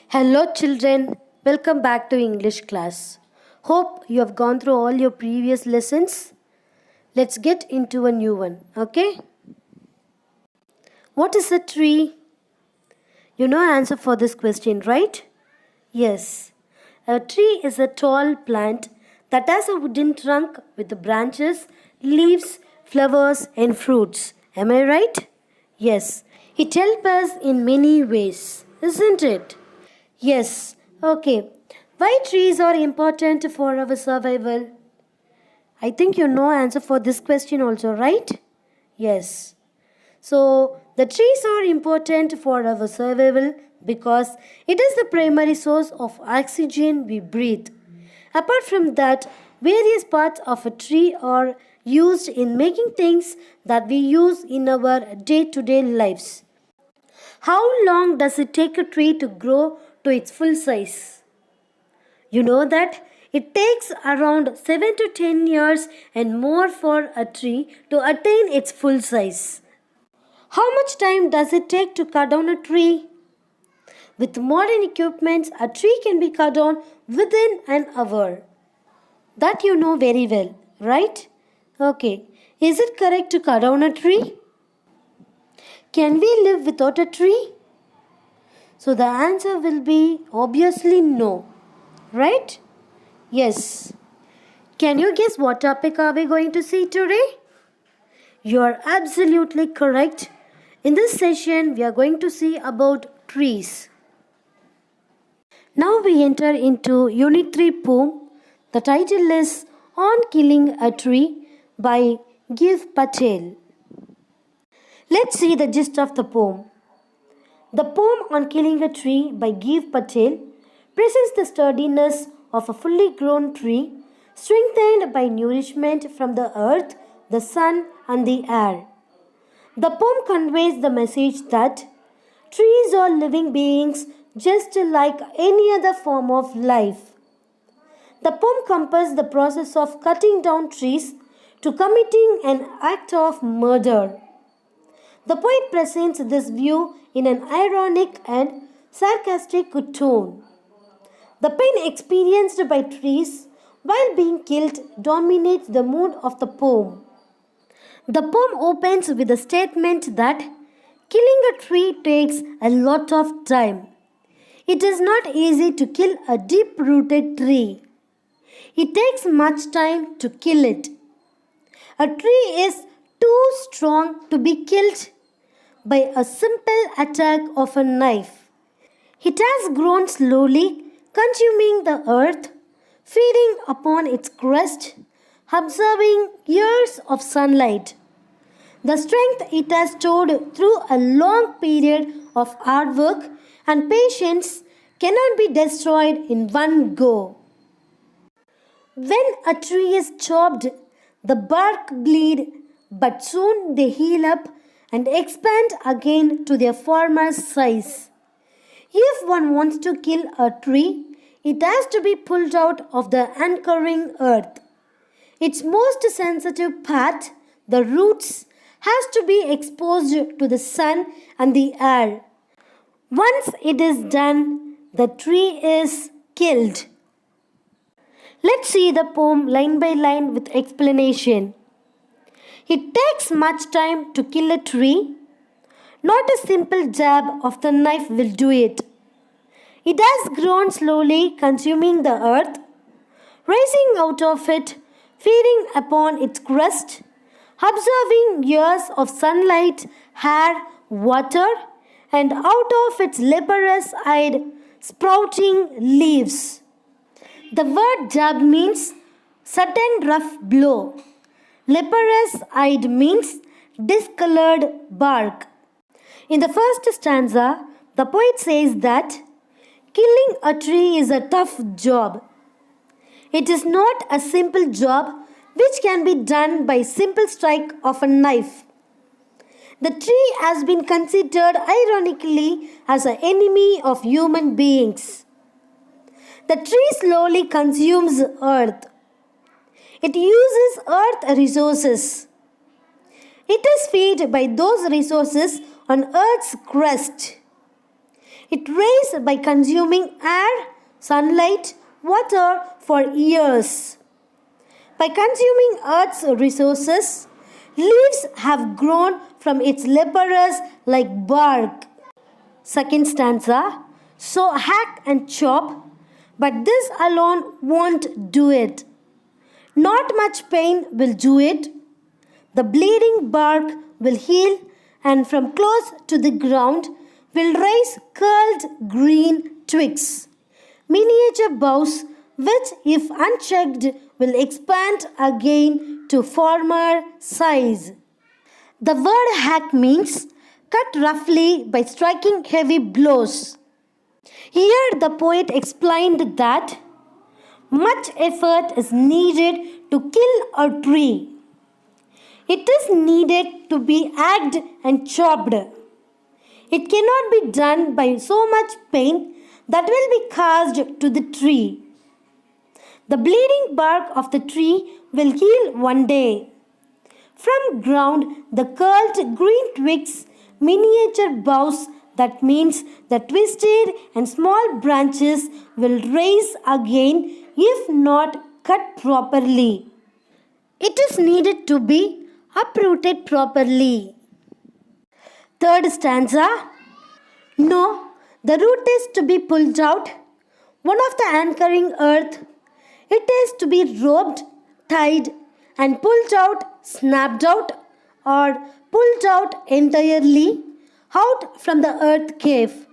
Hello, children. Welcome back to English class. Hope you have gone through all your previous lessons. Let's get into a new one, okay? What is a tree? You know answer for this question, right? Yes. A tree is a tall plant that has a wooden trunk with the branches, leaves, flowers, and fruits. Am I right? Yes. It helps us in many ways, isn't it? Yes, okay. Why trees are important for our survival? I think you know answer for this question also, right? Yes. So the trees are important for our survival because it is the primary source of oxygen we breathe. Apart from that, various parts of a tree are used in making things that we use in our day-to-day lives. How long does it take a tree to grow to its full size? You know that it takes around 7 to 10 years and more for a tree to attain its full size. How much time does it take to cut down a tree? With modern equipment, a tree can be cut down within an hour. That you know very well, right? Okay. Is it correct to cut down a tree? Can we live without a tree? So the answer will be obviously no. Right? Yes. Can you guess what topic are we going to see today? You are absolutely correct. In this session, we are going to see about trees. Now we enter into Unit 3 poem. The title is On Killing a Tree by Giv Patel. Let's see the gist of the poem. The poem On Killing a Tree by Giv Patel presents the sturdiness of a fully grown tree, strengthened by nourishment from the earth, the sun, and the air. The poem conveys the message that trees are living beings just like any other form of life. The poem compares the process of cutting down trees to committing an act of murder. The poet presents this view in an ironic and sarcastic tone. The pain experienced by trees while being killed dominates the mood of the poem. The poem opens with a statement that killing a tree takes a lot of time. It is not easy to kill a deep-rooted tree. It takes much time to kill it. A tree is too strong to be killed by a simple attack of a knife. It has grown slowly, consuming the earth, feeding upon its crust, absorbing years of sunlight. The strength it has stored through a long period of hard work and patience cannot be destroyed in one go. When a tree is chopped, the bark bleed, but soon they heal up and expand again to their former size. If one wants to kill a tree, it has to be pulled out of the anchoring earth. Its most sensitive part, the roots, has to be exposed to the sun and the air. Once it is done, the tree is killed. Let's see the poem line by line with explanation. It takes much time to kill a tree. Not a simple jab of the knife will do it. It has grown slowly, consuming the earth, rising out of it, feeding upon its crust, absorbing years of sunlight, air, water, and out of its leprous eyed, sprouting leaves. The word jab means sudden rough blow. Leprous eyed means discolored bark. In the first stanza, the poet says that killing a tree is a tough job. It is not a simple job which can be done by simple strike of a knife. The tree has been considered ironically as an enemy of human beings. The tree slowly consumes earth. It uses earth resources. It is fed by those resources on earth's crust. It raised by consuming air, sunlight, water for years. By consuming Earth's resources, leaves have grown from its leprous like bark. Second stanza. So hack and chop, but this alone won't do it. Not much pain will do it. The bleeding bark will heal, and from close to the ground will rise curled green twigs, miniature boughs which, if unchecked, will expand again to former size. The word hack means cut roughly by striking heavy blows. Here the poet explained that much effort is needed to kill a tree. It is needed to be hacked and chopped. It cannot be done by so much pain that will be caused to the tree. The bleeding bark of the tree will heal one day. From ground, the curled green twigs, miniature boughs, that means the twisted and small branches will rise again if not cut properly. It is needed to be uprooted properly. Third stanza. No, the root is to be pulled out. One of the anchoring earth. It is to be roped, tied, and pulled out, snapped out, or pulled out entirely out from the earth cave,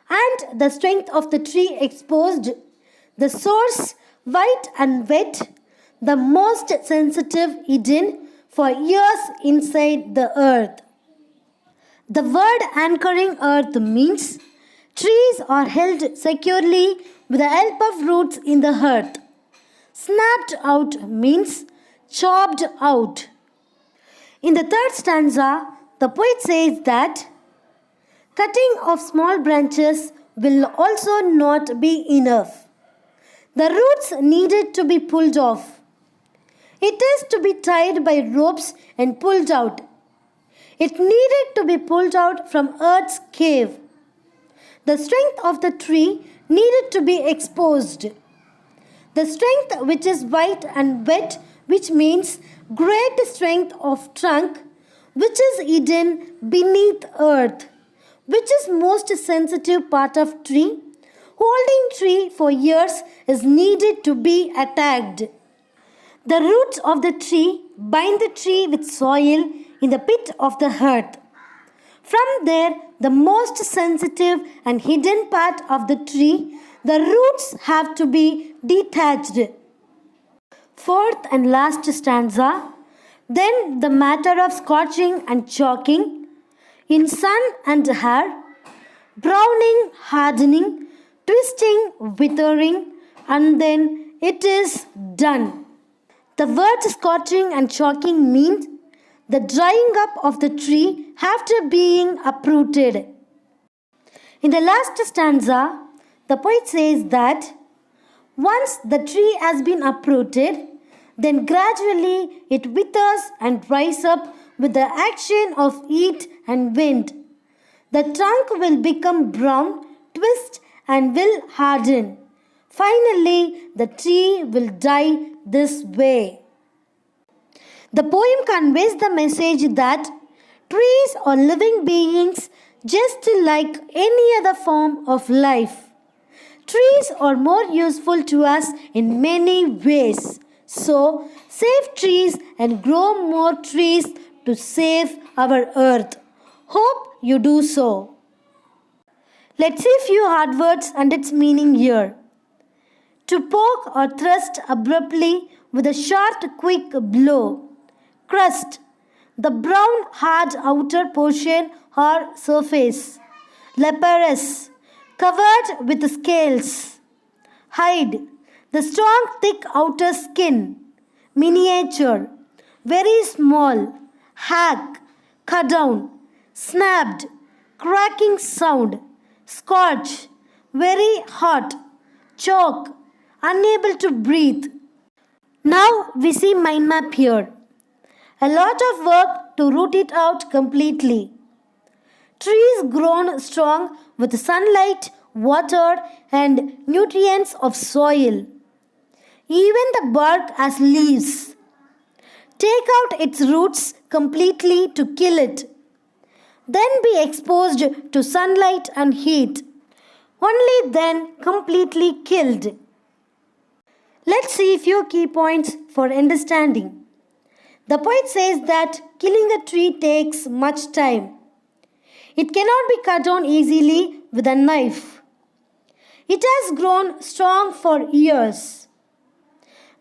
and the strength of the tree exposed, the source white and wet, the most sensitive hidden for years inside the earth. The word anchoring earth means trees are held securely with the help of roots in the earth. Snapped out means chopped out. In the third stanza, the poet says that cutting of small branches will also not be enough. The roots needed to be pulled off. It is to be tied by ropes and pulled out. It needed to be pulled out from earth's cave. The strength of the tree needed to be exposed. The strength which is white and wet, which means great strength of trunk, which is hidden beneath earth, which is most sensitive part of tree, holding tree for years is needed to be attacked. The roots of the tree bind the tree with soil in the pit of the earth. From there, the most sensitive and hidden part of the tree, the roots have to be detached. Fourth and last stanza. Then the matter of scorching and choking, in sun and air, browning, hardening, twisting, withering, and then it is done. The words scorching and choking means the drying up of the tree after being uprooted. In the last stanza, the poet says that once the tree has been uprooted, then gradually it withers and dries up with the action of heat and wind. The trunk will become brown, twist, and will harden. Finally, the tree will die this way. The poem conveys the message that trees are living beings just like any other form of life. Trees are more useful to us in many ways. So, save trees and grow more trees to save our earth. Hope you do so. Let's see a few hard words and its meaning here. To poke or thrust abruptly with a short, quick blow. Crust, the brown, hard outer portion or surface. Leprous, covered with scales. Hide, the strong, thick outer skin. Miniature, very small. Hack, cut down. Snapped, cracking sound. Scorch, very hot. Choke, unable to breathe. Now we see mind map here. A lot of work to root it out completely. Trees grown strong with sunlight, water, and nutrients of soil. Even the bark has leaves. Take out its roots completely to kill it. Then be exposed to sunlight and heat. Only then completely killed. Let's see a few key points for understanding. The poet says that killing a tree takes much time. It cannot be cut down easily with a knife. It has grown strong for years.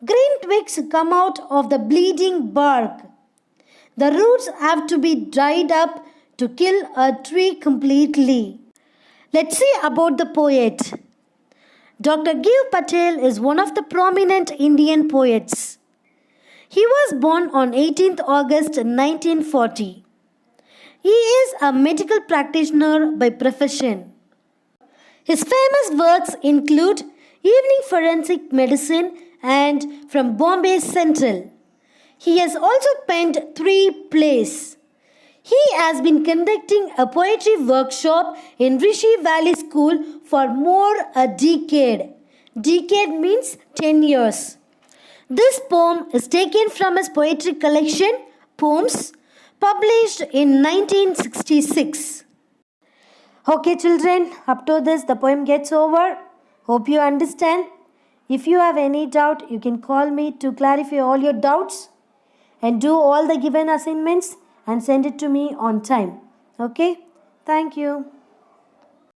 Green twigs come out of the bleeding bark. The roots have to be dried up to kill a tree completely. Let's see about the poet. Dr. Giv Patel is one of the prominent Indian poets. He was born on 18th August 1940. He is a medical practitioner by profession. His famous works include Evening Forensic Medicine and From Bombay Central. He has also penned 3 plays. He has been conducting a poetry workshop in Rishi Valley School for more a decade. Decade means 10 years. This poem is taken from his poetry collection, Poems, published in 1966. Okay children, up to this the poem gets over. Hope you understand. If you have any doubt, you can call me to clarify all your doubts and do all the given assignments and send it to me on time. Okay? Thank you.